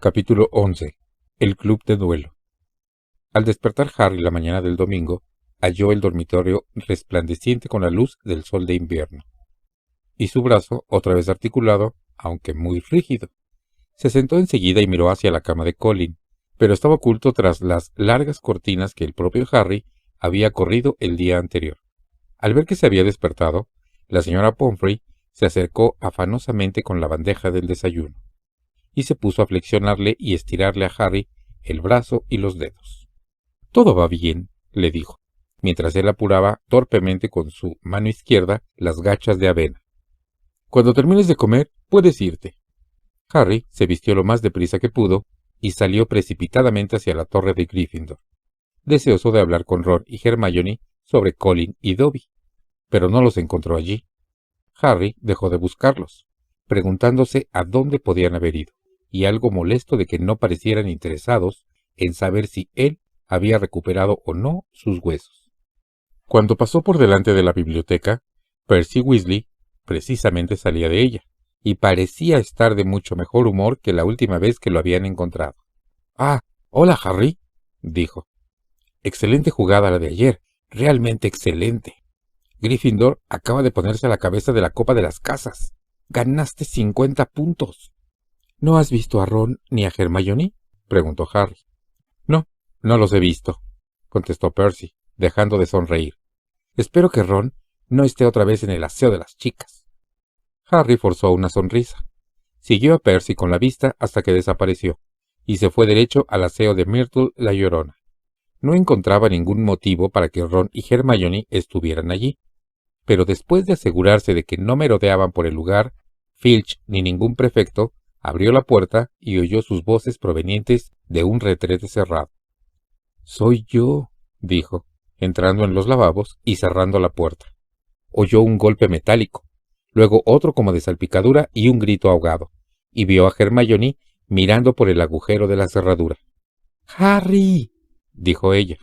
Capítulo 11. El club de duelo. Al despertar Harry la mañana del domingo, halló el dormitorio resplandeciente con la luz del sol de invierno, y su brazo, otra vez articulado, aunque muy rígido. Se sentó enseguida y miró hacia la cama de Colin, pero estaba oculto tras las largas cortinas que el propio Harry había corrido el día anterior. Al ver que se había despertado, la señora Pomfrey se acercó afanosamente con la bandeja del desayuno, y se puso a flexionarle y estirarle a Harry el brazo y los dedos. «Todo va bien», le dijo, mientras él apuraba torpemente con su mano izquierda las gachas de avena. «Cuando termines de comer, puedes irte». Harry se vistió lo más deprisa que pudo y salió precipitadamente hacia la torre de Gryffindor, deseoso de hablar con Ron y Hermione sobre Colin y Dobby, pero no los encontró allí. Harry dejó de buscarlos, preguntándose a dónde podían haber ido, y algo molesto de que no parecieran interesados en saber si él había recuperado o no sus huesos. Cuando pasó por delante de la biblioteca, Percy Weasley precisamente salía de ella, y parecía estar de mucho mejor humor que la última vez que lo habían encontrado. «Ah, hola, Harry», dijo. «Excelente jugada la de ayer, realmente excelente. Gryffindor acaba de ponerse a la cabeza de la Copa de las Casas. Ganaste 50 puntos. ¿No has visto a Ron ni a Hermione?», preguntó Harry. No los he visto», contestó Percy, dejando de sonreír. «Espero que Ron no esté otra vez en el aseo de las chicas». Harry forzó una sonrisa. Siguió a Percy con la vista hasta que desapareció, y se fue derecho al aseo de Myrtle la Llorona. No encontraba ningún motivo para que Ron y Hermione estuvieran allí, pero después de asegurarse de que no merodeaban por el lugar, Filch ni ningún prefecto abrió la puerta y oyó sus voces provenientes de un retrete cerrado. «Soy yo», dijo, entrando en los lavabos y cerrando la puerta. Oyó un golpe metálico, luego otro como de salpicadura y un grito ahogado, y vio a Hermione mirando por el agujero de la cerradura. «¡Harry!», dijo ella.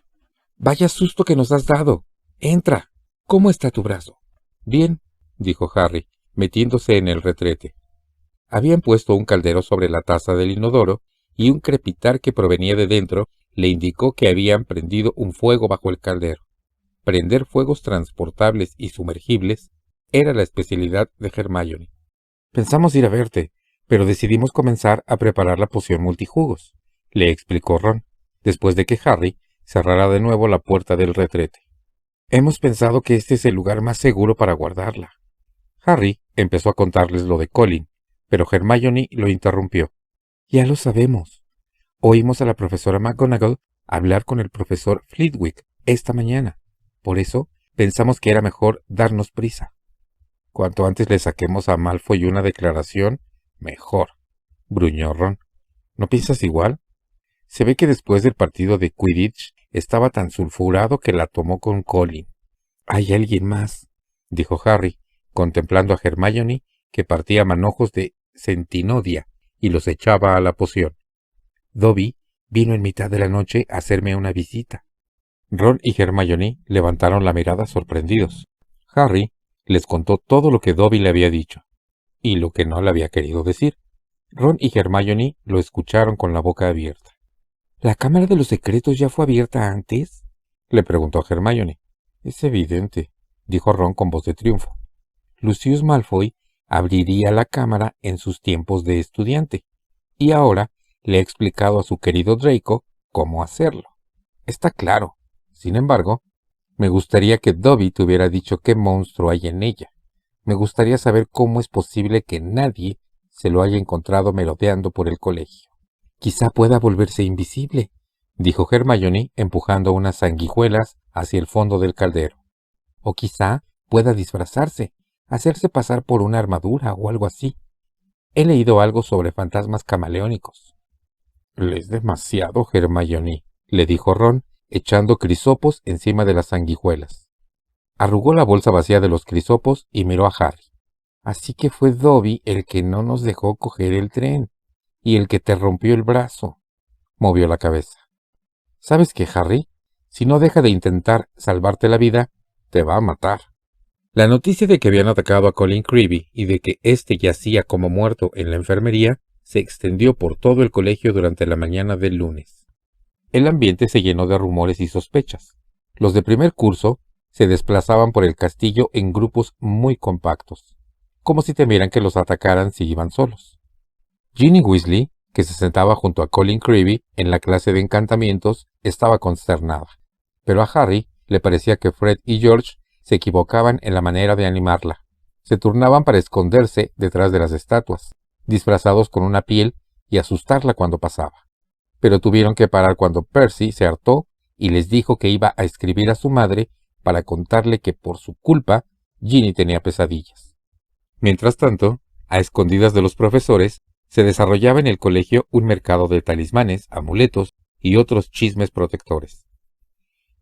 «Vaya susto que nos has dado. Entra. ¿Cómo está tu brazo?» «Bien», dijo Harry, metiéndose en el retrete. Habían puesto un caldero sobre la taza del inodoro, y un crepitar que provenía de dentro le indicó que habían prendido un fuego bajo el caldero. Prender fuegos transportables y sumergibles era la especialidad de Hermione. «Pensamos ir a verte, pero decidimos comenzar a preparar la poción multijugos», le explicó Ron, después de que Harry cerrara de nuevo la puerta del retrete. «Hemos pensado que este es el lugar más seguro para guardarla». Harry empezó a contarles lo de Colin, pero Hermione lo interrumpió. «Ya lo sabemos. Oímos a la profesora McGonagall hablar con el profesor Flitwick esta mañana. Por eso pensamos que era mejor darnos prisa. Cuanto antes le saquemos a Malfoy una declaración, mejor», gruñó Ron. «¿No piensas igual? Se ve que después del partido de Quidditch estaba tan sulfurado que la tomó con Colin». «Hay alguien más», dijo Harry, contemplando a Hermione, que partía manojos de centinodia y los echaba a la poción. «Dobby vino en mitad de la noche a hacerme una visita». Ron y Hermione levantaron la mirada sorprendidos. Harry les contó todo lo que Dobby le había dicho, y lo que no le había querido decir. Ron y Hermione lo escucharon con la boca abierta. «¿La Cámara de los Secretos ya fue abierta antes?», le preguntó Hermione. «Es evidente», dijo Ron con voz de triunfo. «Lucius Malfoy abriría la cámara en sus tiempos de estudiante, y ahora le he explicado a su querido Draco cómo hacerlo. Está claro. Sin embargo, me gustaría que Dobby te hubiera dicho qué monstruo hay en ella. Me gustaría saber cómo es posible que nadie se lo haya encontrado merodeando por el colegio». «Quizá pueda volverse invisible», dijo Hermione empujando unas sanguijuelas hacia el fondo del caldero. «O quizá pueda disfrazarse, hacerse pasar por una armadura o algo así. He leído algo sobre fantasmas camaleónicos». «Es demasiado, Hermione», le dijo Ron, echando crisopos encima de las sanguijuelas. Arrugó la bolsa vacía de los crisopos y miró a Harry. «Así que fue Dobby el que no nos dejó coger el tren, y el que te rompió el brazo». Movió la cabeza. «¿Sabes qué, Harry? Si no deja de intentar salvarte la vida, te va a matar». La noticia de que habían atacado a Colin Creevy y de que éste yacía como muerto en la enfermería se extendió por todo el colegio durante la mañana del lunes. El ambiente se llenó de rumores y sospechas. Los de primer curso se desplazaban por el castillo en grupos muy compactos, como si temieran que los atacaran si iban solos. Ginny Weasley, que se sentaba junto a Colin Creevy en la clase de encantamientos, estaba consternada, pero a Harry le parecía que Fred y George se equivocaban en la manera de animarla. Se turnaban para esconderse detrás de las estatuas, disfrazados con una piel, y asustarla cuando pasaba. Pero tuvieron que parar cuando Percy se hartó y les dijo que iba a escribir a su madre para contarle que por su culpa Ginny tenía pesadillas. Mientras tanto, a escondidas de los profesores, se desarrollaba en el colegio un mercado de talismanes, amuletos y otros chismes protectores.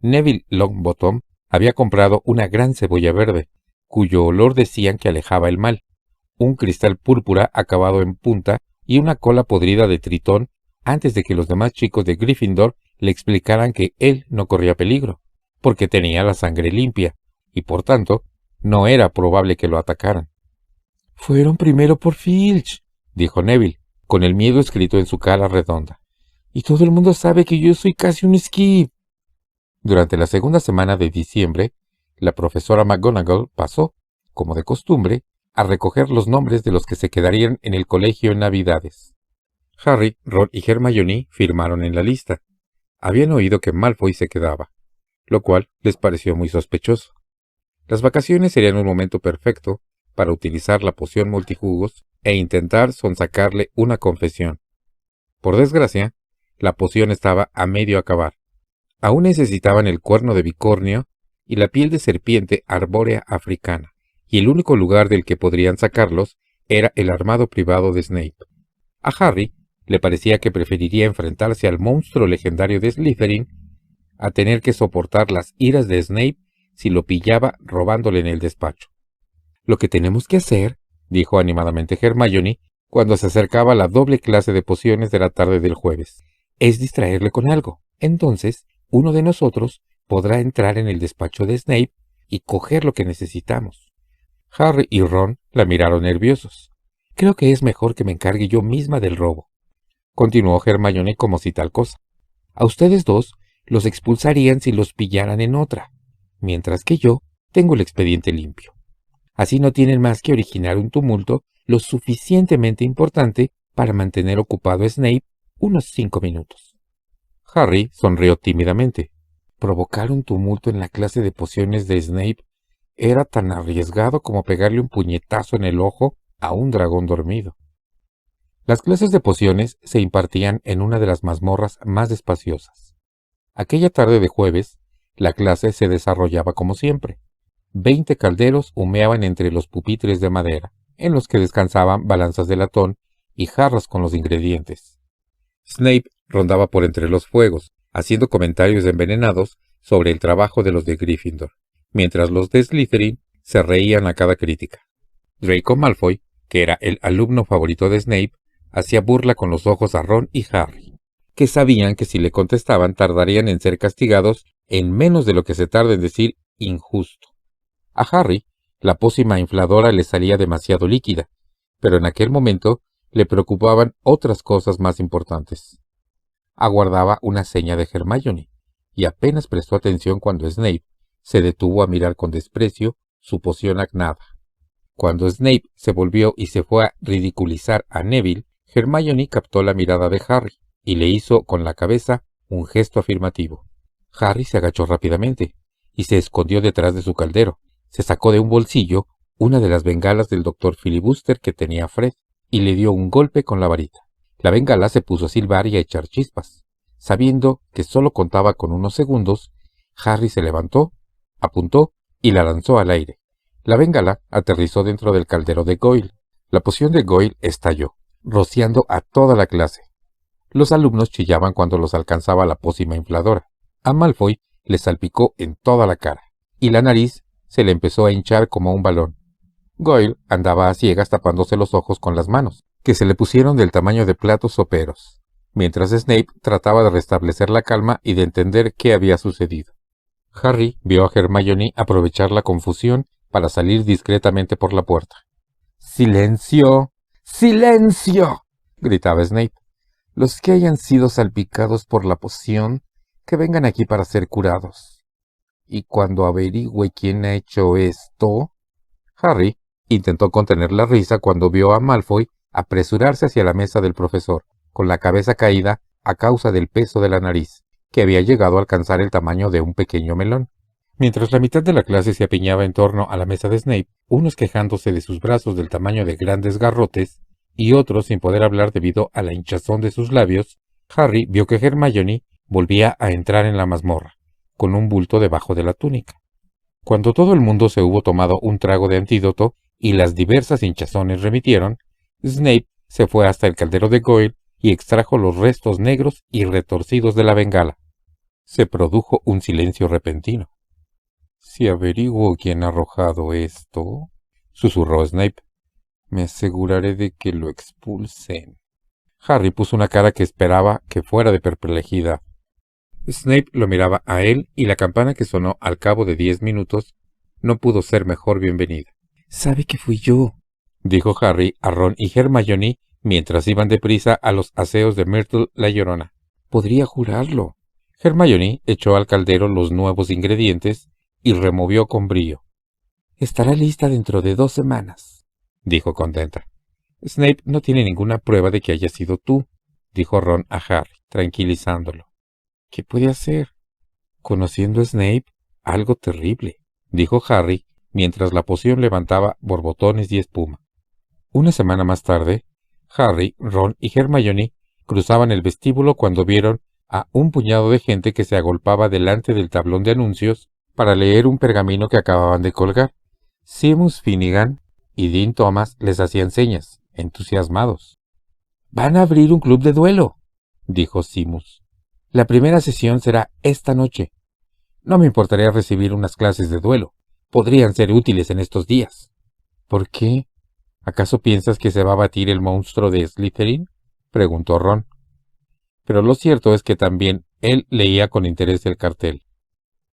Neville Longbottom había comprado una gran cebolla verde, cuyo olor decían que alejaba el mal, un cristal púrpura acabado en punta y una cola podrida de tritón antes de que los demás chicos de Gryffindor le explicaran que él no corría peligro, porque tenía la sangre limpia, y por tanto no era probable que lo atacaran. «Fueron primero por Filch», dijo Neville, con el miedo escrito en su cara redonda. «Y todo el mundo sabe que yo soy casi un Skip». Durante la segunda semana de diciembre, la profesora McGonagall pasó, como de costumbre, a recoger los nombres de los que se quedarían en el colegio en Navidades. Harry, Ron y Hermione firmaron en la lista. Habían oído que Malfoy se quedaba, lo cual les pareció muy sospechoso. Las vacaciones serían un momento perfecto para utilizar la poción multijugos e intentar sonsacarle una confesión. Por desgracia, la poción estaba a medio acabar. Aún necesitaban el cuerno de bicornio y la piel de serpiente arbórea africana, y el único lugar del que podrían sacarlos era el armado privado de Snape. A Harry le parecía que preferiría enfrentarse al monstruo legendario de Slytherin a tener que soportar las iras de Snape si lo pillaba robándole en el despacho. «Lo que tenemos que hacer», dijo animadamente Hermione cuando se acercaba la doble clase de pociones de la tarde del jueves, «es distraerle con algo. Entonces, uno de nosotros podrá entrar en el despacho de Snape y coger lo que necesitamos». Harry y Ron la miraron nerviosos. «Creo que es mejor que me encargue yo misma del robo», continuó Hermione como si tal cosa. «A ustedes dos los expulsarían si los pillaran en otra, mientras que yo tengo el expediente limpio. Así no tienen más que originar un tumulto lo suficientemente importante para mantener ocupado a Snape unos 5 minutos». Harry sonrió tímidamente. Provocar un tumulto en la clase de pociones de Snape era tan arriesgado como pegarle un puñetazo en el ojo a un dragón dormido. Las clases de pociones se impartían en una de las mazmorras más espaciosas. Aquella tarde de jueves, la clase se desarrollaba como siempre. 20 calderos humeaban entre los pupitres de madera, en los que descansaban balanzas de latón y jarras con los ingredientes. Snape rondaba por entre los fuegos, haciendo comentarios envenenados sobre el trabajo de los de Gryffindor, mientras los de Slytherin se reían a cada crítica. Draco Malfoy, que era el alumno favorito de Snape, hacía burla con los ojos a Ron y Harry, que sabían que si le contestaban tardarían en ser castigados en menos de lo que se tarda en decir injusto. A Harry, la pócima infladora le salía demasiado líquida, pero en aquel momento le preocupaban otras cosas más importantes. Aguardaba una seña de Hermione, y apenas prestó atención cuando Snape se detuvo a mirar con desprecio su poción agnada. Cuando Snape se volvió y se fue a ridiculizar a Neville, Hermione captó la mirada de Harry y le hizo con la cabeza un gesto afirmativo. Harry se agachó rápidamente y se escondió detrás de su caldero. Se sacó de un bolsillo una de las bengalas del Dr. Filibuster que tenía Fred y le dio un golpe con la varita. La bengala se puso a silbar y a echar chispas. Sabiendo que solo contaba con unos segundos, Harry se levantó, apuntó y la lanzó al aire. La bengala aterrizó dentro del caldero de Goyle. La poción de Goyle estalló, rociando a toda la clase. Los alumnos chillaban cuando los alcanzaba la pócima infladora. A Malfoy le salpicó en toda la cara, y la nariz se le empezó a hinchar como un balón. Goyle andaba a ciegas tapándose los ojos con las manos, que se le pusieron del tamaño de platos soperos, mientras Snape trataba de restablecer la calma y de entender qué había sucedido. Harry vio a Hermione aprovechar la confusión para salir discretamente por la puerta. «¡Silencio! ¡Silencio!», gritaba Snape. «Los que hayan sido salpicados por la poción, que vengan aquí para ser curados. Y cuando averigüe quién ha hecho esto...» Harry intentó contener la risa cuando vio a Malfoy apresurarse hacia la mesa del profesor, con la cabeza caída a causa del peso de la nariz, que había llegado a alcanzar el tamaño de un pequeño melón. Mientras la mitad de la clase se apiñaba en torno a la mesa de Snape, unos quejándose de sus brazos del tamaño de grandes garrotes, y otros sin poder hablar debido a la hinchazón de sus labios, Harry vio que Hermione volvía a entrar en la mazmorra, con un bulto debajo de la túnica. Cuando todo el mundo se hubo tomado un trago de antídoto y las diversas hinchazones remitieron, Snape se fue hasta el caldero de Goyle y extrajo los restos negros y retorcidos de la bengala. Se produjo un silencio repentino. «Si averiguo quién ha arrojado esto», susurró Snape, «me aseguraré de que lo expulsen». Harry puso una cara que esperaba que fuera de perplejidad. Snape lo miraba a él y la campana que sonó al cabo de 10 minutos no pudo ser mejor bienvenida. «¿Sabe que fui yo?», dijo Harry a Ron y Hermione mientras iban deprisa a los aseos de Myrtle la Llorona. «Podría jurarlo». Hermione echó al caldero los nuevos ingredientes y removió con brío. «Estará lista dentro de 2 semanas», dijo contenta. «Snape no tiene ninguna prueba de que haya sido tú», dijo Ron a Harry, tranquilizándolo. «¿Qué puede hacer? Conociendo a Snape, algo terrible», dijo Harry, mientras la poción levantaba borbotones y espuma. Una semana más tarde, Harry, Ron y Hermione cruzaban el vestíbulo cuando vieron a un puñado de gente que se agolpaba delante del tablón de anuncios para leer un pergamino que acababan de colgar. Seamus Finnegan y Dean Thomas les hacían señas, entusiasmados. «Van a abrir un club de duelo», dijo Seamus. «La primera sesión será esta noche. No me importaría recibir unas clases de duelo. Podrían ser útiles en estos días». «¿Por qué? ¿Acaso piensas que se va a batir el monstruo de Slytherin?», preguntó Ron. Pero lo cierto es que también él leía con interés el cartel.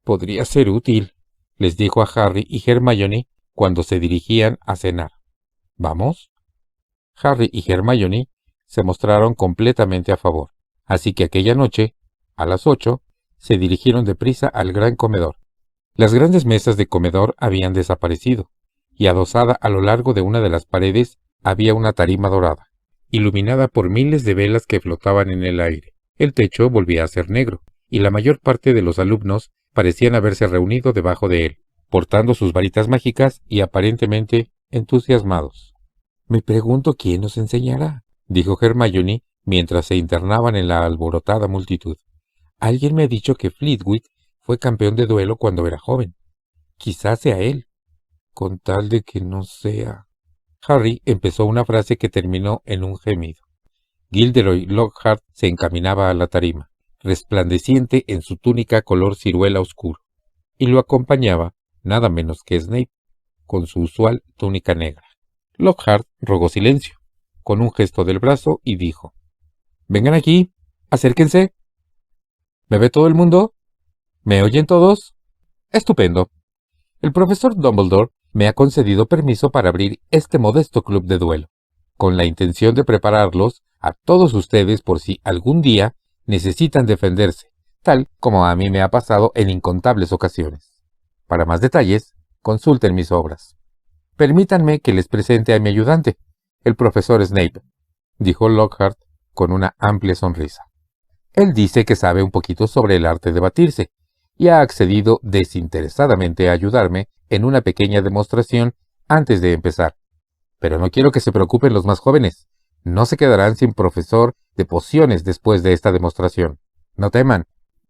«Podría ser útil», les dijo a Harry y Hermione cuando se dirigían a cenar. «¿Vamos?». Harry y Hermione se mostraron completamente a favor, así que aquella noche, a las 8, se dirigieron deprisa al gran comedor. Las grandes mesas de comedor habían desaparecido, y adosada a lo largo de una de las paredes había una tarima dorada, iluminada por miles de velas que flotaban en el aire. El techo volvía a ser negro, y la mayor parte de los alumnos parecían haberse reunido debajo de él, portando sus varitas mágicas y aparentemente entusiasmados. «Me pregunto quién nos enseñará», dijo Hermione mientras se internaban en la alborotada multitud. «Alguien me ha dicho que Flitwick fue campeón de duelo cuando era joven. Quizás sea él. Con tal de que no sea...». Harry empezó una frase que terminó en un gemido. Gilderoy Lockhart se encaminaba a la tarima, resplandeciente en su túnica color ciruela oscuro, y lo acompañaba nada menos que Snape, con su usual túnica negra. Lockhart rogó silencio, con un gesto del brazo, y dijo: «Vengan aquí, acérquense. ¿Me ve todo el mundo? ¿Me oyen todos? Estupendo. El profesor Dumbledore me ha concedido permiso para abrir este modesto club de duelo, con la intención de prepararlos a todos ustedes por si algún día necesitan defenderse, tal como a mí me ha pasado en incontables ocasiones. Para más detalles, consulten mis obras. Permítanme que les presente a mi ayudante, el profesor Snape», dijo Lockhart con una amplia sonrisa. «Él dice que sabe un poquito sobre el arte de batirse, y ha accedido desinteresadamente a ayudarme en una pequeña demostración antes de empezar. Pero no quiero que se preocupen los más jóvenes. No se quedarán sin profesor de pociones después de esta demostración. No teman».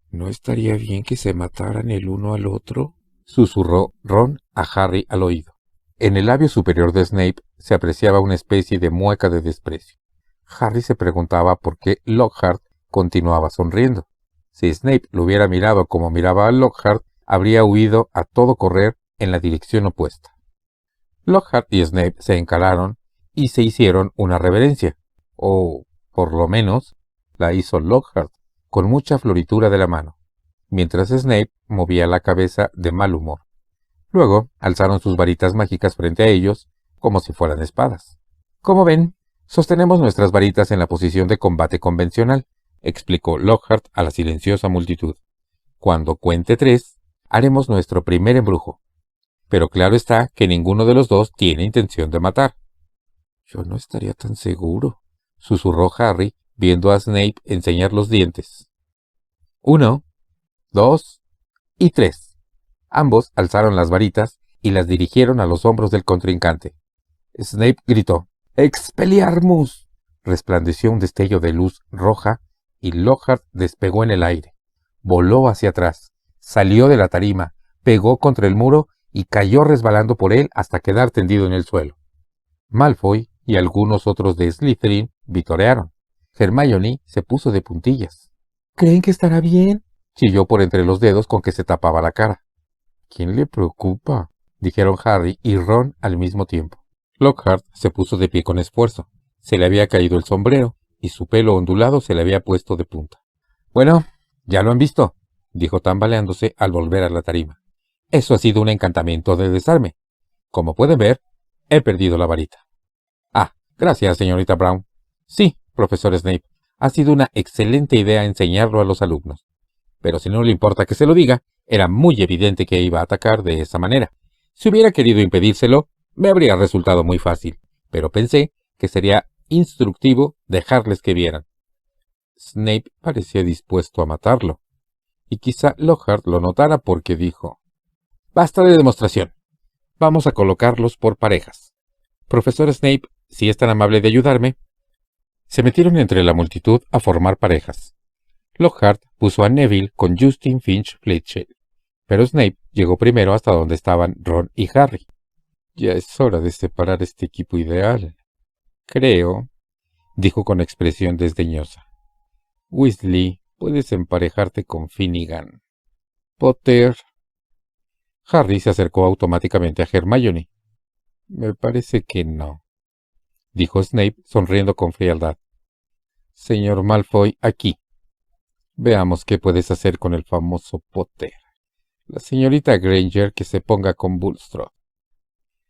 «¿No estaría bien que se mataran el uno al otro?», susurró Ron a Harry al oído. En el labio superior de Snape se apreciaba una especie de mueca de desprecio. Harry se preguntaba por qué Lockhart continuaba sonriendo. Si Snape lo hubiera mirado como miraba a Lockhart, habría huido a todo correr en la dirección opuesta. Lockhart y Snape se encararon y se hicieron una reverencia, o, por lo menos, la hizo Lockhart, con mucha floritura de la mano, mientras Snape movía la cabeza de mal humor. Luego alzaron sus varitas mágicas frente a ellos, como si fueran espadas. «Como ven, Sostenemos nuestras varitas en la posición de combate convencional, explicó Lockhart a la silenciosa multitud. Cuando cuente 3, haremos nuestro primer embrujo. Pero claro está que ninguno de los dos tiene intención de matar. Yo no estaría tan seguro, susurró Harry, viendo a Snape enseñar los dientes. 1, 2 y 3. Ambos alzaron las varitas y las dirigieron a los hombros del contrincante. Snape gritó: ¡Expelliarmus! Resplandeció un destello de luz roja y Lockhart despegó en el aire. Voló hacia atrás, salió de la tarima, pegó contra el muro y cayó resbalando por él hasta quedar tendido en el suelo. Malfoy y algunos otros de Slytherin vitorearon. Hermione se puso de puntillas. ¿Creen que estará bien?, chilló por entre los dedos con que se tapaba la cara. ¿Quién le preocupa?, dijeron Harry y Ron al mismo tiempo. Lockhart se puso de pie con esfuerzo. Se le había caído el sombrero y su pelo ondulado se le había puesto de punta. Bueno, ya lo han visto, dijo tambaleándose al volver a la tarima. Eso ha sido un encantamiento de desarme. Como pueden ver, he perdido la varita. Ah, gracias, señorita Brown. Sí, profesor Snape, ha sido una excelente idea enseñarlo a los alumnos. Pero si no le importa que se lo diga, era muy evidente que iba a atacar de esa manera. Si hubiera querido impedírselo, me habría resultado muy fácil, pero pensé que sería instructivo dejarles que vieran. Snape parecía dispuesto a matarlo, y quizá Lockhart lo notara porque dijo: «Basta de demostración. Vamos a colocarlos por parejas. Profesor Snape, si es tan amable de ayudarme». Se metieron entre la multitud a formar parejas. Lockhart puso a Neville con Justin Finch Fletcher, pero Snape llegó primero hasta donde estaban Ron y Harry. «Ya es hora de separar este equipo ideal, creo», dijo con expresión desdeñosa. «Weasley, puedes emparejarte con Finnegan. Potter». Harry se acercó automáticamente a Hermione. «Me parece que no», dijo Snape sonriendo con frialdad. «Señor Malfoy, aquí. Veamos qué puedes hacer con el famoso Potter. La señorita Granger que se ponga con Bulstrode».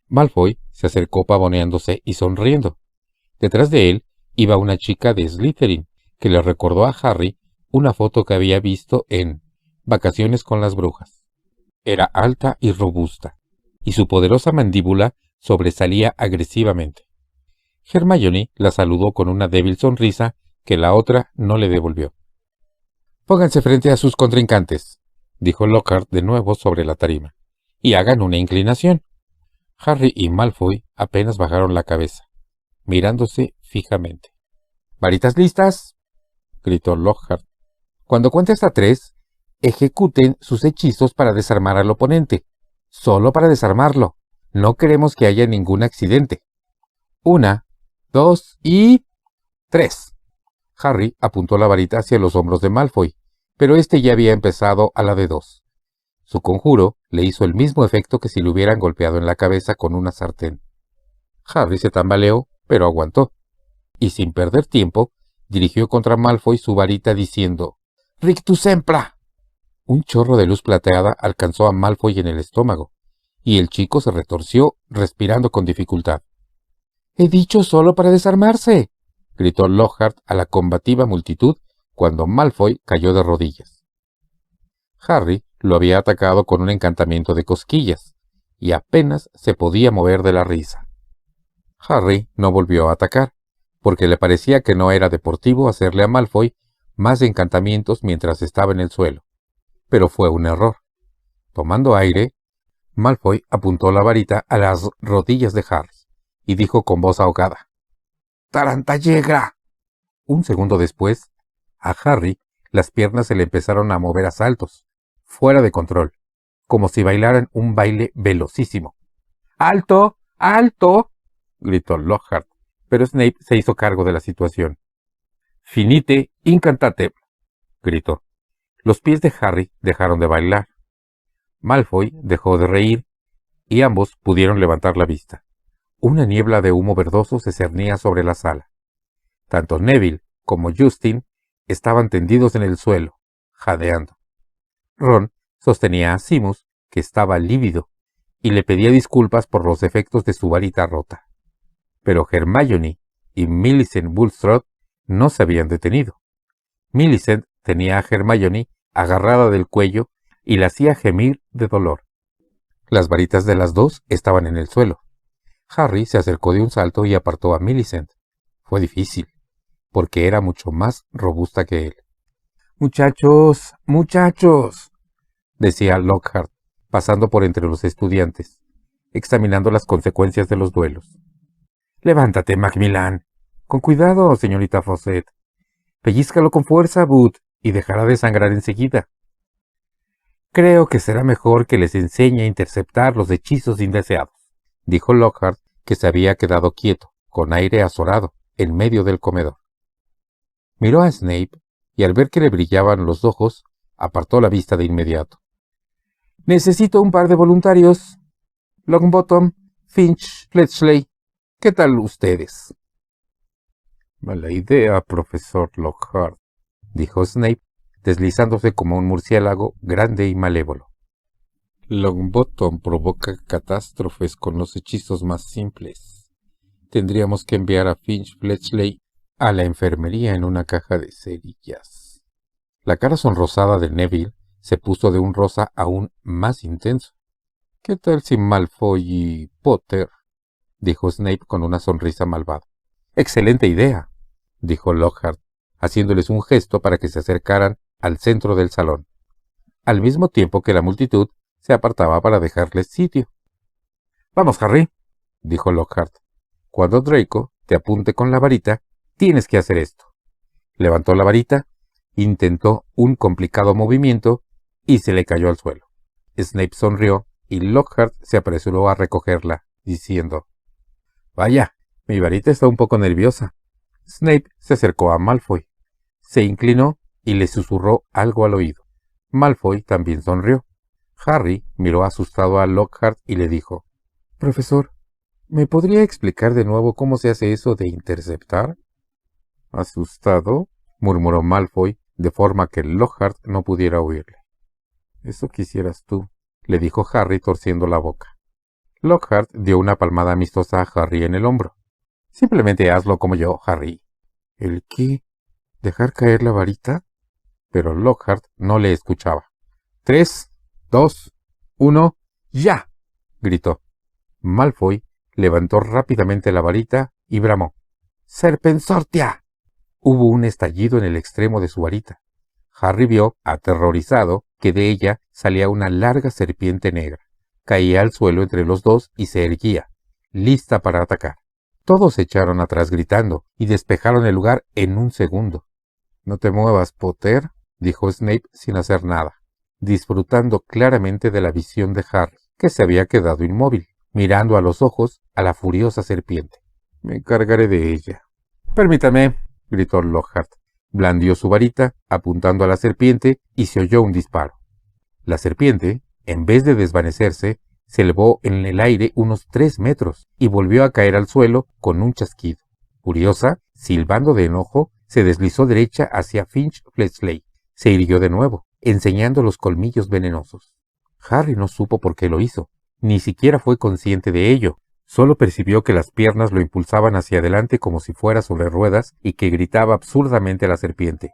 Malfoy se acercó pavoneándose y sonriendo. Detrás de él iba una chica de Slytherin que le recordó a Harry una foto que había visto en Vacaciones con las brujas. Era alta y robusta, y su poderosa mandíbula sobresalía agresivamente. Hermione la saludó con una débil sonrisa que la otra no le devolvió. «Pónganse frente a sus contrincantes», dijo Lockhart de nuevo sobre la tarima, «y hagan una inclinación». Harry y Malfoy apenas bajaron la cabeza, mirándose fijamente. «¿Varitas listas?», gritó Lockhart. «Cuando cuente hasta 3, ejecuten sus hechizos para desarmar al oponente. Solo para desarmarlo. No queremos que haya ningún accidente. 1, 2 y 3. Harry apuntó la varita hacia los hombros de Malfoy, pero este ya había empezado a la de 2. Su conjuro le hizo el mismo efecto que si le hubieran golpeado en la cabeza con una sartén. Harry se tambaleó, pero aguantó, y sin perder tiempo, dirigió contra Malfoy su varita diciendo: «Rictus Sempra». Un chorro de luz plateada alcanzó a Malfoy en el estómago, y el chico se retorció, respirando con dificultad. «He dicho solo para desarmarse», gritó Lockhart a la combativa multitud cuando Malfoy cayó de rodillas. Harry lo había atacado con un encantamiento de cosquillas, y apenas se podía mover de la risa. Harry no volvió a atacar, porque le parecía que no era deportivo hacerle a Malfoy más encantamientos mientras estaba en el suelo. Pero fue un error. Tomando aire, Malfoy apuntó la varita a las rodillas de Harry y dijo con voz ahogada: «¡Tarantallegra!». Un segundo después, a Harry las piernas se le empezaron a mover a saltos, fuera de control, como si bailaran un baile velocísimo. «¡Alto! ¡Alto!», gritó Lockhart, pero Snape se hizo cargo de la situación. «Finite incantatem», gritó. Los pies de Harry dejaron de bailar. Malfoy dejó de reír, y ambos pudieron levantar la vista. Una niebla de humo verdoso se cernía sobre la sala. Tanto Neville como Justin estaban tendidos en el suelo, jadeando. Ron sostenía a Seamus, que estaba lívido, y le pedía disculpas por los efectos de su varita rota. Pero Hermione y Millicent Bulstrode no se habían detenido. Millicent tenía a Hermione agarrada del cuello y la hacía gemir de dolor. Las varitas de las dos estaban en el suelo. Harry se acercó de un salto y apartó a Millicent. Fue difícil, porque era mucho más robusta que él. «Muchachos, muchachos», decía Lockhart, pasando por entre los estudiantes, examinando las consecuencias de los duelos. «Levántate, Macmillan. Con cuidado, señorita Fawcett. Pellízcalo con fuerza, Booth, y dejará de sangrar enseguida. Creo que será mejor que les enseñe a interceptar los hechizos indeseados», dijo Lockhart, que se había quedado quieto, con aire azorado, en medio del comedor. Miró a Snape, y al ver que le brillaban los ojos, apartó la vista de inmediato. «Necesito un par de voluntarios. Longbottom, Finch, Fletchley. ¿Qué tal ustedes?» «Mala idea, profesor Lockhart», dijo Snape, deslizándose como un murciélago grande y malévolo. «Longbottom provoca catástrofes con los hechizos más simples. Tendríamos que enviar a Finch Fletchley a la enfermería en una caja de cerillas». La cara sonrosada de Neville se puso de un rosa aún más intenso. «¿Qué tal si Malfoy y Potter?», dijo Snape con una sonrisa malvada. «Excelente idea», dijo Lockhart, haciéndoles un gesto para que se acercaran al centro del salón, al mismo tiempo que la multitud se apartaba para dejarles sitio. «Vamos, Harry», dijo Lockhart. «Cuando Draco te apunte con la varita, tienes que hacer esto». Levantó la varita, intentó un complicado movimiento y se le cayó al suelo. Snape sonrió y Lockhart se apresuró a recogerla, diciendo: «Vaya, mi varita está un poco nerviosa». Snape se acercó a Malfoy, se inclinó y le susurró algo al oído. Malfoy también sonrió. Harry miró asustado a Lockhart y le dijo: «Profesor, ¿me podría explicar de nuevo cómo se hace eso de interceptar?» «¿Asustado?», murmuró Malfoy, de forma que Lockhart no pudiera oírle. «Eso quisieras tú», le dijo Harry torciendo la boca. Lockhart dio una palmada amistosa a Harry en el hombro. «Simplemente hazlo como yo, Harry». «¿El qué? ¿Dejar caer la varita?» Pero Lockhart no le escuchaba. 3, 2, 1, ¡ya!, gritó. Malfoy levantó rápidamente la varita y bramó: «¡Serpensortia!». Hubo un estallido en el extremo de su varita. Harry vio, aterrorizado, que de ella salía una larga serpiente negra. Caía al suelo entre los dos y se erguía, lista para atacar. Todos se echaron atrás gritando y despejaron el lugar en un segundo. «No te muevas, Potter», dijo Snape sin hacer nada, disfrutando claramente de la visión de Harry, que se había quedado inmóvil, mirando a los ojos a la furiosa serpiente. «Me encargaré de ella». «Permítame», gritó Lockhart. Blandió su varita, apuntando a la serpiente, y se oyó un disparo. La serpiente, en vez de desvanecerse, se elevó en el aire unos 3 metros y volvió a caer al suelo con un chasquido. Furiosa, silbando de enojo, se deslizó derecha hacia Finch Fletchley. Se irguió de nuevo, enseñando los colmillos venenosos. Harry no supo por qué lo hizo, ni siquiera fue consciente de ello. Solo percibió que las piernas lo impulsaban hacia adelante como si fuera sobre ruedas y que gritaba absurdamente a la serpiente: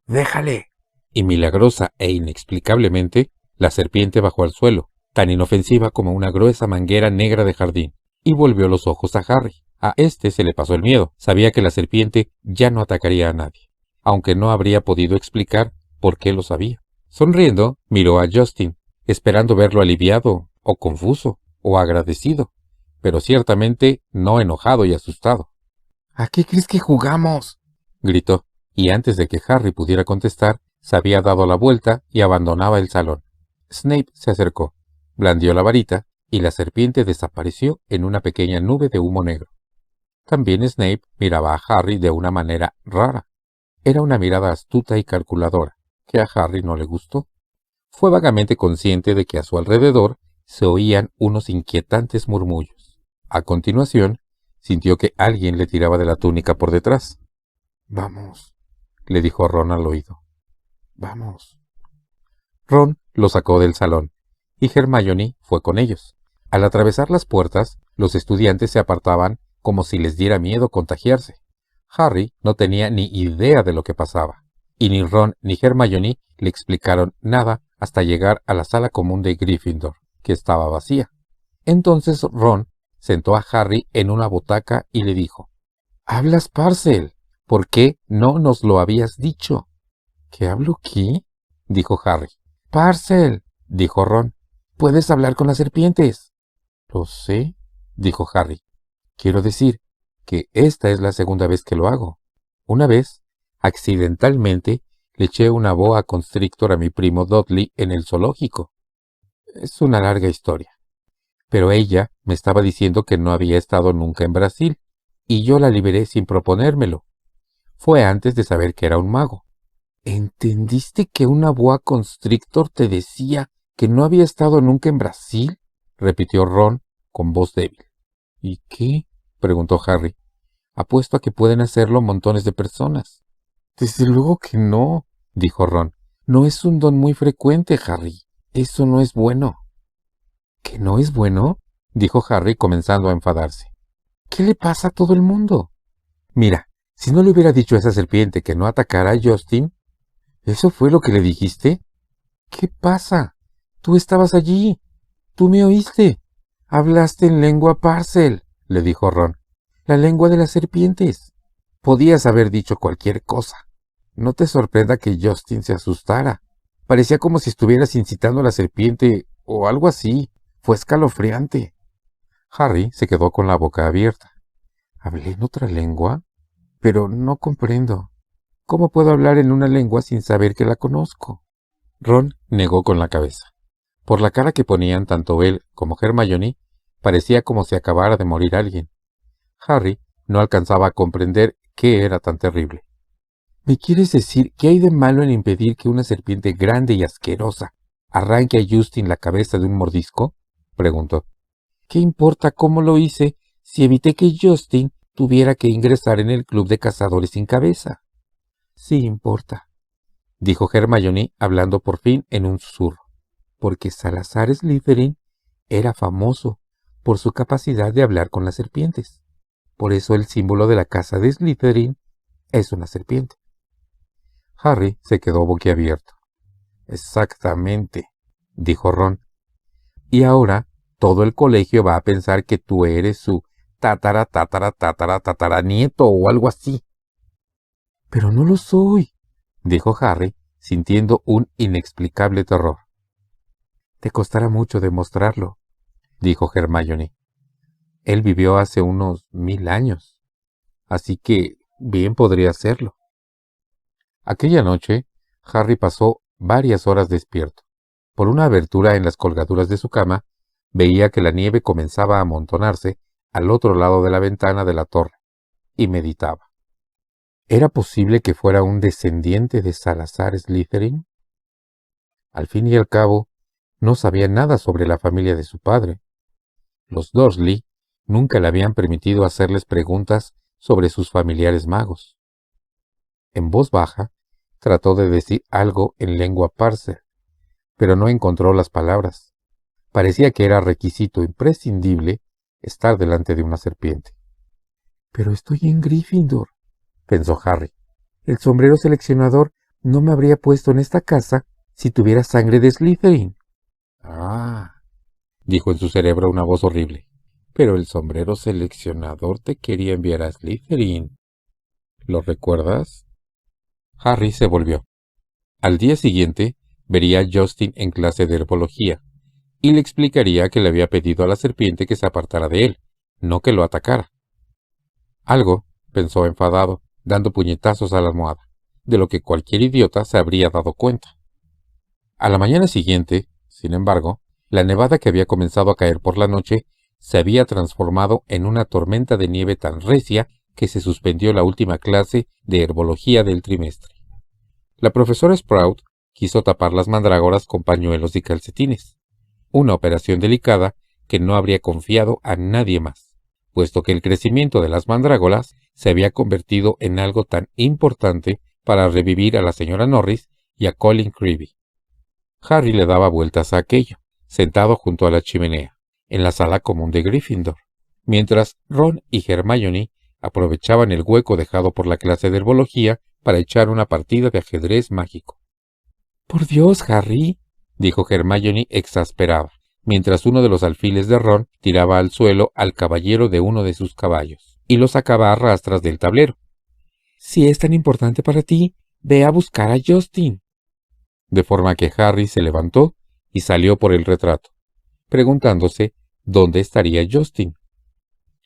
«¡Déjale!». Y milagrosa e inexplicablemente, la serpiente bajó al suelo, tan inofensiva como una gruesa manguera negra de jardín, y volvió los ojos a Harry. A este se le pasó el miedo. Sabía que la serpiente ya no atacaría a nadie, aunque no habría podido explicar por qué lo sabía. Sonriendo, miró a Justin, esperando verlo aliviado, o confuso, o agradecido, pero ciertamente no enojado y asustado. «¿A qué crees que jugamos?», gritó, y antes de que Harry pudiera contestar, se había dado la vuelta y abandonaba el salón. Snape se acercó, blandió la varita, y la serpiente desapareció en una pequeña nube de humo negro. También Snape miraba a Harry de una manera rara. Era una mirada astuta y calculadora, que a Harry no le gustó. Fue vagamente consciente de que a su alrededor se oían unos inquietantes murmullos. A continuación, sintió que alguien le tiraba de la túnica por detrás. «Vamos», le dijo Ron al oído. «Vamos». Ron lo sacó del salón, y Hermione fue con ellos. Al atravesar las puertas, los estudiantes se apartaban como si les diera miedo contagiarse. Harry no tenía ni idea de lo que pasaba, y ni Ron ni Hermione le explicaron nada hasta llegar a la sala común de Gryffindor, que estaba vacía. Entonces Ron sentó a Harry en una butaca y le dijo: «¿Hablas, Parcel? ¿Por qué no nos lo habías dicho?» «¿Qué hablo qué?», dijo Harry. «Parcel», dijo Ron. «Puedes hablar con las serpientes». «Lo sé», dijo Harry. «Quiero decir que esta es la segunda vez que lo hago. Una vez, accidentalmente, le eché una boa constrictor a mi primo Dudley en el zoológico. Es una larga historia. Pero ella me estaba diciendo que no había estado nunca en Brasil, y yo la liberé sin proponérmelo. Fue antes de saber que era un mago». «¿Entendiste que una boa constrictor te decía que no había estado nunca en Brasil?», repitió Ron con voz débil. «¿Y qué?», preguntó Harry. «Apuesto a que pueden hacerlo montones de personas». «Desde luego que no», dijo Ron. «No es un don muy frecuente, Harry. Eso no es bueno». «¿Que no es bueno?», dijo Harry, comenzando a enfadarse. «¿Qué le pasa a todo el mundo? Mira, si no le hubiera dicho a esa serpiente que no atacara a Justin». «¿Eso fue lo que le dijiste?». «¿Qué pasa? Tú estabas allí. Tú me oíste. Hablaste en lengua Parcel», le dijo Ron. «La lengua de las serpientes. Podías haber dicho cualquier cosa. No te sorprenda que Justin se asustara. Parecía como si estuvieras incitando a la serpiente o algo así. Fue escalofriante». Harry se quedó con la boca abierta. «¿Hablé en otra lengua? Pero no comprendo. ¿Cómo puedo hablar en una lengua sin saber que la conozco?». Ron negó con la cabeza. Por la cara que ponían tanto él como Hermione, parecía como si acabara de morir alguien. Harry no alcanzaba a comprender qué era tan terrible. «¿Me quieres decir qué hay de malo en impedir que una serpiente grande y asquerosa arranque a Justin la cabeza de un mordisco?», preguntó. «¿Qué importa cómo lo hice si evité que Justin tuviera que ingresar en el club de cazadores sin cabeza?». «Sí importa», dijo Hermione, hablando por fin en un susurro, «porque Salazar Slytherin era famoso por su capacidad de hablar con las serpientes. Por eso el símbolo de la casa de Slytherin es una serpiente». Harry se quedó boquiabierto. «Exactamente», dijo Ron. «Y ahora todo el colegio va a pensar que tú eres su tataranieto o algo así». «Pero no lo soy», dijo Harry, sintiendo un inexplicable terror. «Te costará mucho demostrarlo», dijo Hermione. «Él vivió hace unos 1000 años, así que bien podría hacerlo». Aquella noche, Harry pasó varias horas despierto. Por una abertura en las colgaduras de su cama, veía que la nieve comenzaba a amontonarse al otro lado de la ventana de la torre, y meditaba. ¿Era posible que fuera un descendiente de Salazar Slytherin? Al fin y al cabo, no sabía nada sobre la familia de su padre. Los Dursley nunca le habían permitido hacerles preguntas sobre sus familiares magos. En voz baja, trató de decir algo en lengua parser, pero no encontró las palabras. Parecía que era requisito imprescindible estar delante de una serpiente. «Pero estoy en Gryffindor», pensó Harry. «El sombrero seleccionador no me habría puesto en esta casa si tuviera sangre de Slytherin». «Ah», dijo en su cerebro una voz horrible. «Pero el sombrero seleccionador te quería enviar a Slytherin. ¿Lo recuerdas?». Harry se volvió. Al día siguiente vería a Justin en clase de herbología, y le explicaría que le había pedido a la serpiente que se apartara de él, no que lo atacara. Algo, pensó enfadado, dando puñetazos a la almohada, de lo que cualquier idiota se habría dado cuenta. A la mañana siguiente, sin embargo, la nevada que había comenzado a caer por la noche se había transformado en una tormenta de nieve tan recia que se suspendió la última clase de herbología del trimestre. La profesora Sprout quiso tapar las mandrágoras con pañuelos y calcetines, una operación delicada que no habría confiado a nadie más, puesto que el crecimiento de las mandrágoras se había convertido en algo tan importante para revivir a la señora Norris y a Colin Creevy. Harry le daba vueltas a aquello, sentado junto a la chimenea, en la sala común de Gryffindor, mientras Ron y Hermione aprovechaban el hueco dejado por la clase de herbología para echar una partida de ajedrez mágico. «¡Por Dios, Harry!», dijo Hermione exasperada, mientras uno de los alfiles de Ron tiraba al suelo al caballero de uno de sus caballos y lo sacaba a rastras del tablero. «Si es tan importante para ti, ve a buscar a Justin». De forma que Harry se levantó y salió por el retrato, preguntándose dónde estaría Justin.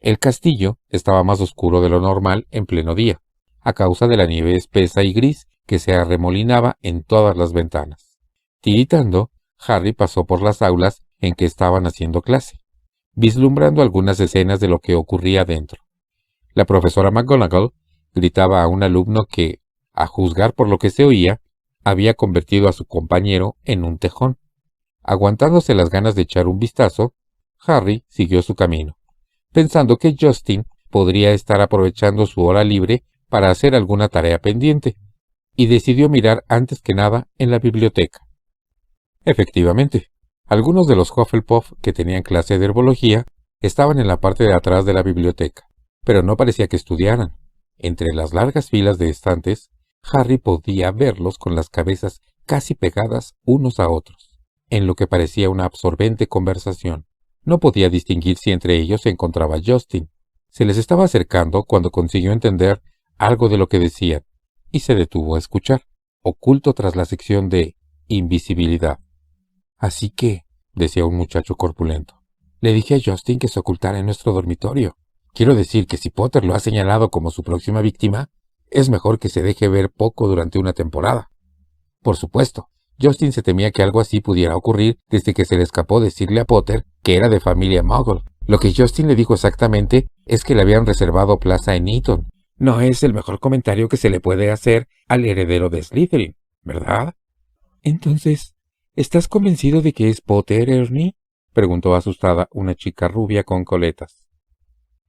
El castillo estaba más oscuro de lo normal en pleno día, a causa de la nieve espesa y gris que se arremolinaba en todas las ventanas. Tiritando, Harry pasó por las aulas en que estaban haciendo clase, vislumbrando algunas escenas de lo que ocurría dentro. La profesora McGonagall gritaba a un alumno que, a juzgar por lo que se oía, había convertido a su compañero en un tejón. Aguantándose las ganas de echar un vistazo, Harry siguió su camino, pensando que Justin podría estar aprovechando su hora libre para hacer alguna tarea pendiente, y decidió mirar antes que nada en la biblioteca. Efectivamente, algunos de los Hufflepuff que tenían clase de herbología estaban en la parte de atrás de la biblioteca, pero no parecía que estudiaran. Entre las largas filas de estantes, Harry podía verlos con las cabezas casi pegadas unos a otros, en lo que parecía una absorbente conversación. No podía distinguir si entre ellos se encontraba Justin. Se les estaba acercando cuando consiguió entender algo de lo que decían, y se detuvo a escuchar, oculto tras la sección de invisibilidad. «Así que», decía un muchacho corpulento, «le dije a Justin que se ocultara en nuestro dormitorio. Quiero decir que si Potter lo ha señalado como su próxima víctima, es mejor que se deje ver poco durante una temporada». Por supuesto, Justin se temía que algo así pudiera ocurrir desde que se le escapó decirle a Potter que era de familia Muggle. Lo que Justin le dijo exactamente es que le habían reservado plaza en Eton. No es el mejor comentario que se le puede hacer al heredero de Slytherin, ¿verdad? «Entonces, ¿estás convencido de que es Potter, Ernie?», preguntó asustada una chica rubia con coletas.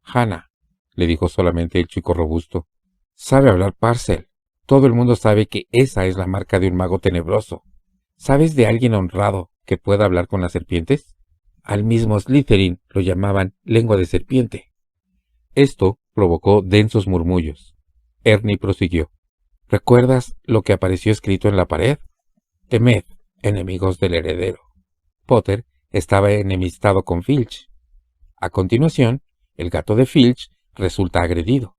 «Hannah», le dijo solamente el chico robusto, «sabe hablar Parcel. Todo el mundo sabe que esa es la marca de un mago tenebroso. ¿Sabes de alguien honrado que pueda hablar con las serpientes? Al mismo Slytherin lo llamaban lengua de serpiente». Esto provocó densos murmullos. Ernie prosiguió. «¿Recuerdas lo que apareció escrito en la pared? Temed, enemigos del heredero». Potter estaba enemistado con Filch. A continuación, el gato de Filch resulta agredido.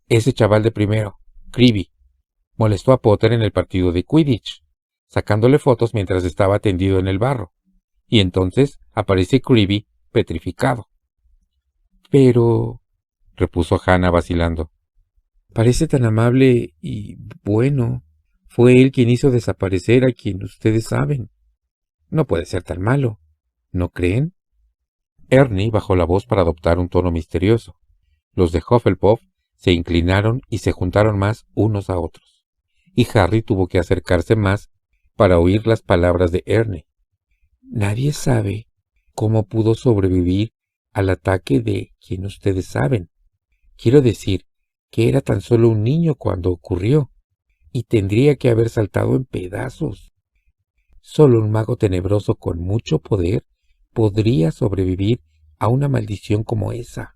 Ese chaval de primero, Creevy, molestó a Potter en el partido de Quidditch, sacándole fotos mientras estaba tendido en el barro, y entonces aparece Creevy petrificado. «Pero», repuso Hannah vacilando, «parece tan amable y bueno. Fue él quien hizo desaparecer a quien ustedes saben. No puede ser tan malo, ¿no creen?» Ernie bajó la voz para adoptar un tono misterioso. Los de Hufflepuff se inclinaron y se juntaron más unos a otros, y Harry tuvo que acercarse más para oír las palabras de Ernie. «Nadie sabe cómo pudo sobrevivir al ataque de quien ustedes saben. Quiero decir que era tan solo un niño cuando ocurrió, y tendría que haber saltado en pedazos. Solo un mago tenebroso con mucho poder podría sobrevivir a una maldición como esa».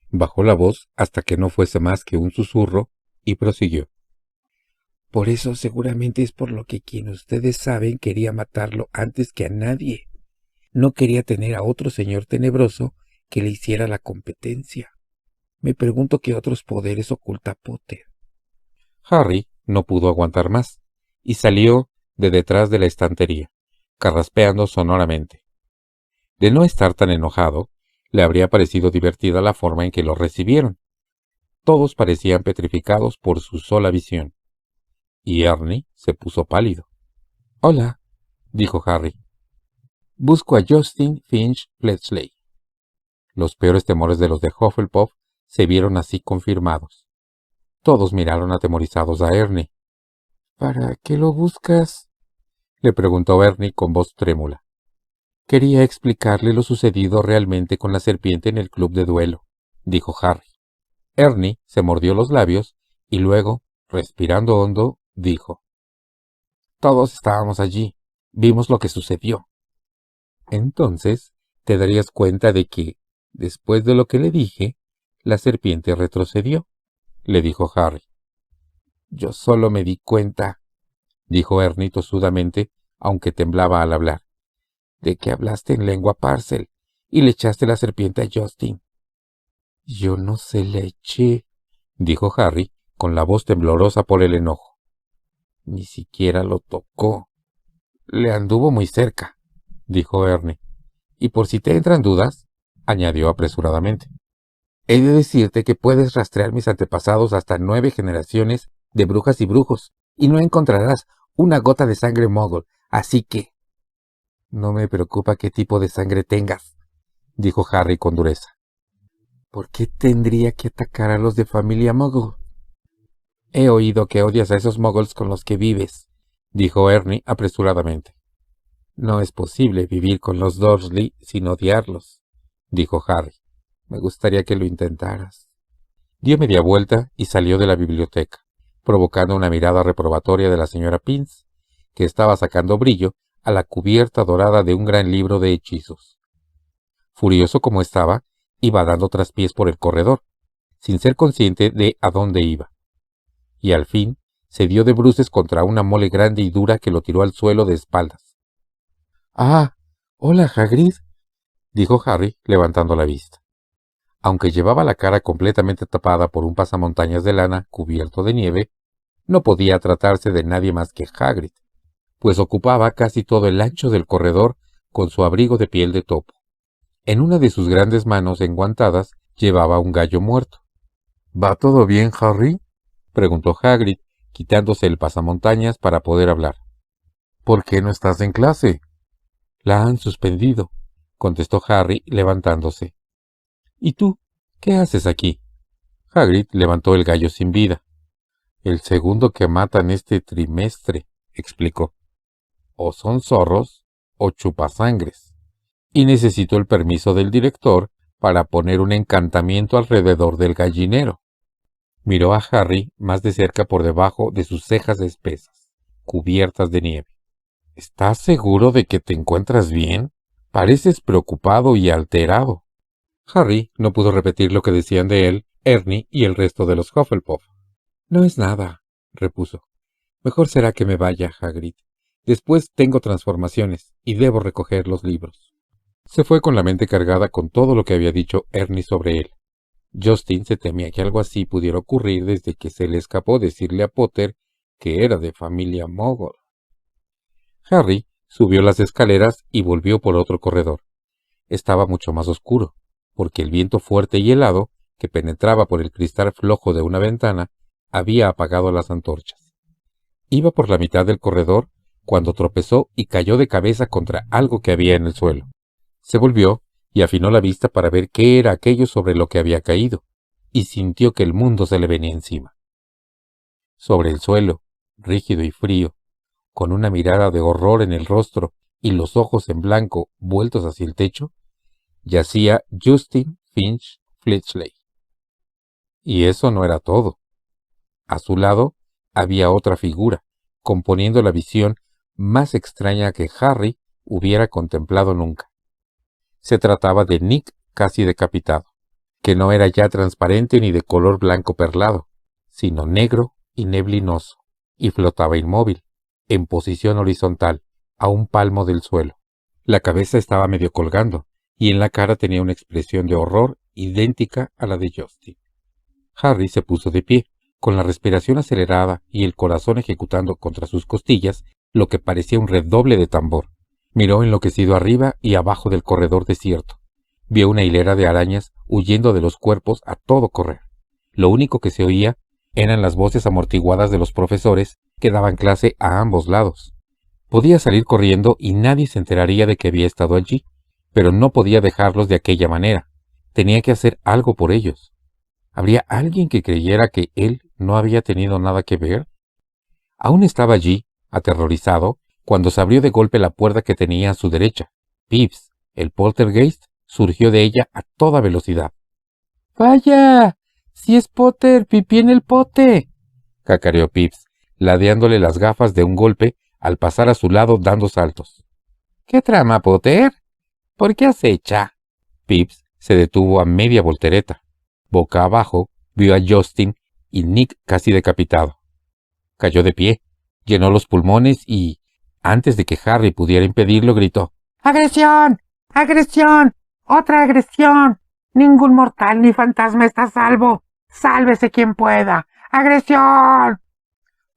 Bajó la voz hasta que no fuese más que un susurro y prosiguió. «Por eso seguramente es por lo que quien ustedes saben quería matarlo antes que a nadie. No quería tener a otro señor tenebroso que le hiciera la competencia. Me pregunto qué otros poderes oculta Potter». Harry no pudo aguantar más y salió de detrás de la estantería, carraspeando sonoramente. De no estar tan enojado, le habría parecido divertida la forma en que lo recibieron. Todos parecían petrificados por su sola visión. Y Ernie se puso pálido. «Hola», dijo Harry. «Busco a Justin Finch Fletchley». Los peores temores de los de Hufflepuff se vieron así confirmados. Todos miraron atemorizados a Ernie. «¿Para qué lo buscas?», le preguntó Ernie con voz trémula. «Quería explicarle lo sucedido realmente con la serpiente en el club de duelo», dijo Harry. Ernie se mordió los labios y luego, respirando hondo, dijo. «Todos estábamos allí. Vimos lo que sucedió». «Entonces te darías cuenta de que Después de lo que le dije, la serpiente retrocedió, le dijo Harry. Yo solo me di cuenta, dijo Ernie tosudamente, aunque temblaba al hablar, de que hablaste en lengua Parcel y le echaste la serpiente a Justin. Yo no se la eché, dijo Harry, con la voz temblorosa por el enojo. Ni siquiera lo tocó. Le anduvo muy cerca, dijo Ernie. Y por si te entran dudas, añadió apresuradamente, he de decirte que puedes rastrear mis antepasados hasta 9 generaciones de brujas y brujos, y no encontrarás una gota de sangre mogol, así que... No me preocupa qué tipo de sangre tengas, dijo Harry con dureza. ¿Por qué tendría que atacar a los de familia mogul? He oído que odias a esos moguls con los que vives, dijo Ernie apresuradamente. No es posible vivir con los Dursley sin odiarlos, dijo Harry. Me gustaría que lo intentaras. Dio media vuelta y salió de la biblioteca, provocando una mirada reprobatoria de la señora Pince, que estaba sacando brillo a la cubierta dorada de un gran libro de hechizos. Furioso como estaba, iba dando traspiés por el corredor, sin ser consciente de a dónde iba. Y al fin se dio de bruces contra una mole grande y dura que lo tiró al suelo de espaldas. —¡Ah! ¡Hola, Hagrid! —dijo Harry, levantando la vista. Aunque llevaba la cara completamente tapada por un pasamontañas de lana cubierto de nieve, no podía tratarse de nadie más que Hagrid, pues ocupaba casi todo el ancho del corredor con su abrigo de piel de topo. En una de sus grandes manos enguantadas llevaba un gallo muerto. —¿Va todo bien, Harry? —preguntó Hagrid, quitándose el pasamontañas para poder hablar. —¿Por qué no estás en clase? —La han suspendido —contestó Harry, levantándose. —¿Y tú? ¿Qué haces aquí? Hagrid levantó el gallo sin vida. —El segundo que matan este trimestre —explicó—. O son zorros o chupasangres. Y necesito el permiso del director para poner un encantamiento alrededor del gallinero. Miró a Harry más de cerca por debajo de sus cejas espesas, cubiertas de nieve. —¿Estás seguro de que te encuentras bien? Pareces preocupado y alterado. Harry no pudo repetir lo que decían de él Ernie y el resto de los Hufflepuff. —No es nada —repuso—. Mejor será que me vaya, Hagrid. Después tengo transformaciones y debo recoger los libros. Se fue con la mente cargada con todo lo que había dicho Ernie sobre él. Justin se temía que algo así pudiera ocurrir desde que se le escapó decirle a Potter que era de familia mogul. Harry subió las escaleras y volvió por otro corredor. Estaba mucho más oscuro, porque el viento fuerte y helado, que penetraba por el cristal flojo de una ventana, había apagado las antorchas. Iba por la mitad del corredor cuando tropezó y cayó de cabeza contra algo que había en el suelo. Se volvió y afinó la vista para ver qué era aquello sobre lo que había caído, y sintió que el mundo se le venía encima. Sobre el suelo, rígido y frío, con una mirada de horror en el rostro y los ojos en blanco vueltos hacia el techo, yacía Justin Finch Fletchley. Y eso no era todo. A su lado había otra figura, componiendo la visión más extraña que Harry hubiera contemplado nunca. Se trataba de Nick casi decapitado, que no era ya transparente ni de color blanco perlado, sino negro y neblinoso, y flotaba inmóvil, en posición horizontal, a un palmo del suelo. La cabeza estaba medio colgando, y en la cara tenía una expresión de horror idéntica a la de Justin. Harry se puso de pie, con la respiración acelerada y el corazón ejecutando contra sus costillas lo que parecía un redoble de tambor. Miró enloquecido arriba y abajo del corredor desierto. Vio una hilera de arañas huyendo de los cuerpos a todo correr. Lo único que se oía eran las voces amortiguadas de los profesores que daban clase a ambos lados. Podía salir corriendo y nadie se enteraría de que había estado allí, pero no podía dejarlos de aquella manera. Tenía que hacer algo por ellos. ¿Habría alguien que creyera que él no había tenido nada que ver? Aún estaba allí, aterrorizado, cuando se abrió de golpe la puerta que tenía a su derecha. Pips, el poltergeist, surgió de ella a toda velocidad. —¡Vaya! ¡Si es Potter! ¡Pipí en el pote! —cacareó Pips, ladeándole las gafas de un golpe al pasar a su lado dando saltos. —¿Qué trama, Potter? ¿Por qué acecha? Pips Se detuvo a media voltereta. Boca abajo, vio a Justin y Nick casi decapitado. Cayó de pie, llenó los pulmones y, antes de que Harry pudiera impedirlo, gritó: ¡Agresión! ¡Agresión! ¡Otra agresión! Ningún mortal ni fantasma está a salvo. ¡Sálvese quien pueda! ¡Agresión!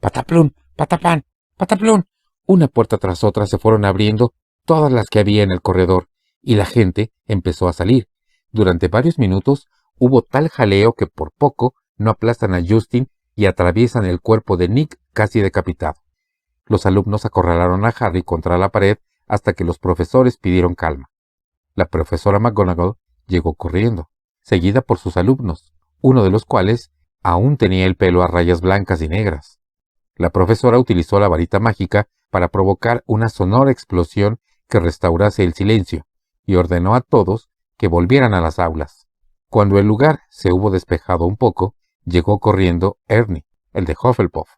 ¡Pataplum! ¡Patapán! ¡Pataplum! Una puerta tras otra se fueron abriendo, todas las que había en el corredor, y la gente empezó a salir. Durante varios minutos hubo tal jaleo que por poco no aplastan a Justin y atraviesan el cuerpo de Nick casi decapitado. Los alumnos acorralaron a Harry contra la pared hasta que los profesores pidieron calma. La profesora McGonagall llegó corriendo, seguida por sus alumnos, uno de los cuales aún tenía el pelo a rayas blancas y negras. La profesora utilizó la varita mágica para provocar una sonora explosión que restaurase el silencio, y ordenó a todos que volvieran a las aulas. Cuando el lugar se hubo despejado un poco, llegó corriendo Ernie, el de Hufflepuff.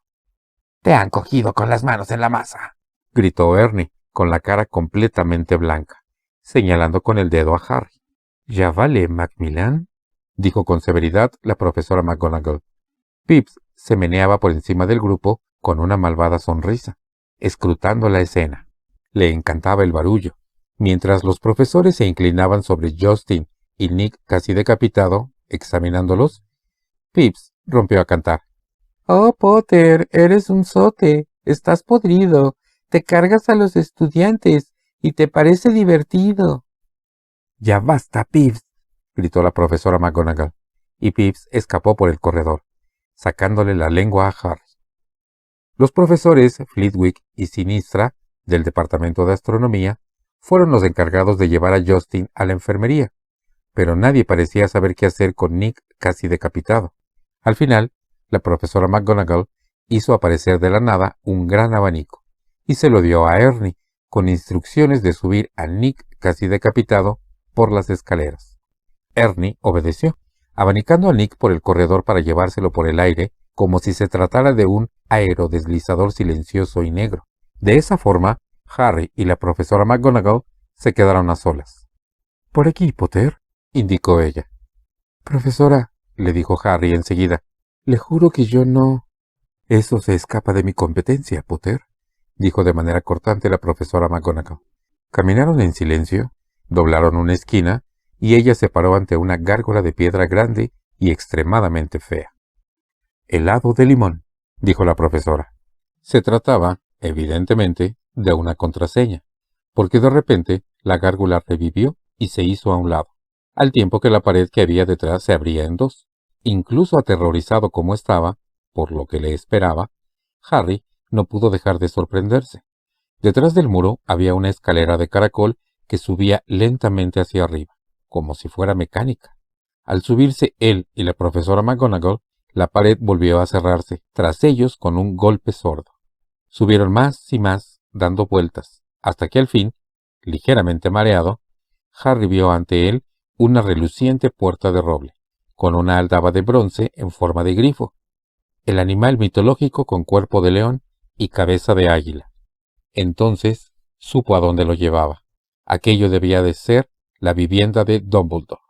¡Te han cogido con las manos en la masa!, gritó Ernie, con la cara completamente blanca, señalando con el dedo a Harry. «Ya vale, Macmillan», dijo con severidad la profesora McGonagall. Pips se meneaba por encima del grupo con una malvada sonrisa, escrutando la escena. Le encantaba el barullo. Mientras los profesores se inclinaban sobre Justin y Nick casi decapitado, examinándolos, Pips rompió a cantar. «Oh, Potter, eres un zote. Estás podrido. Te cargas a los estudiantes y te parece divertido». «Ya basta, Pips», gritó la profesora McGonagall, y Pips escapó por el corredor, sacándole la lengua a Harry. Los profesores Flitwick y Sinistra, del departamento de astronomía, fueron los encargados de llevar a Justin a la enfermería, pero nadie parecía saber qué hacer con Nick casi decapitado. Al final, la profesora McGonagall hizo aparecer de la nada un gran abanico, y se lo dio a Ernie, con instrucciones de subir a Nick casi decapitado por las escaleras. Ernie obedeció, abanicando a Nick por el corredor para llevárselo por el aire, como si se tratara de un aerodeslizador silencioso y negro. De esa forma, Harry y la profesora McGonagall se quedaron a solas. «Por aquí, Potter», indicó ella. «Profesora», le dijo Harry enseguida, «le juro que yo no...» «Eso se escapa de mi competencia, Potter», dijo de manera cortante la profesora McGonagall. Caminaron en silencio, doblaron una esquina, y ella se paró ante una gárgola de piedra grande y extremadamente fea. «Helado de limón», dijo la profesora. Se trataba, evidentemente, de una contraseña, porque de repente la gárgola revivió y se hizo a un lado, al tiempo que la pared que había detrás se abría en dos. Incluso aterrorizado como estaba, por lo que le esperaba, Harry no pudo dejar de sorprenderse. Detrás del muro había una escalera de caracol que subía lentamente hacia arriba, como si fuera mecánica. Al subirse él y la profesora McGonagall, la pared volvió a cerrarse tras ellos con un golpe sordo. Subieron más y más, dando vueltas, hasta que al fin, ligeramente mareado, Harry vio ante él una reluciente puerta de roble, con una aldaba de bronce en forma de grifo, el animal mitológico con cuerpo de león y cabeza de águila. Entonces supo a dónde lo llevaba. Aquello debía de ser la vivienda de Dumbledore.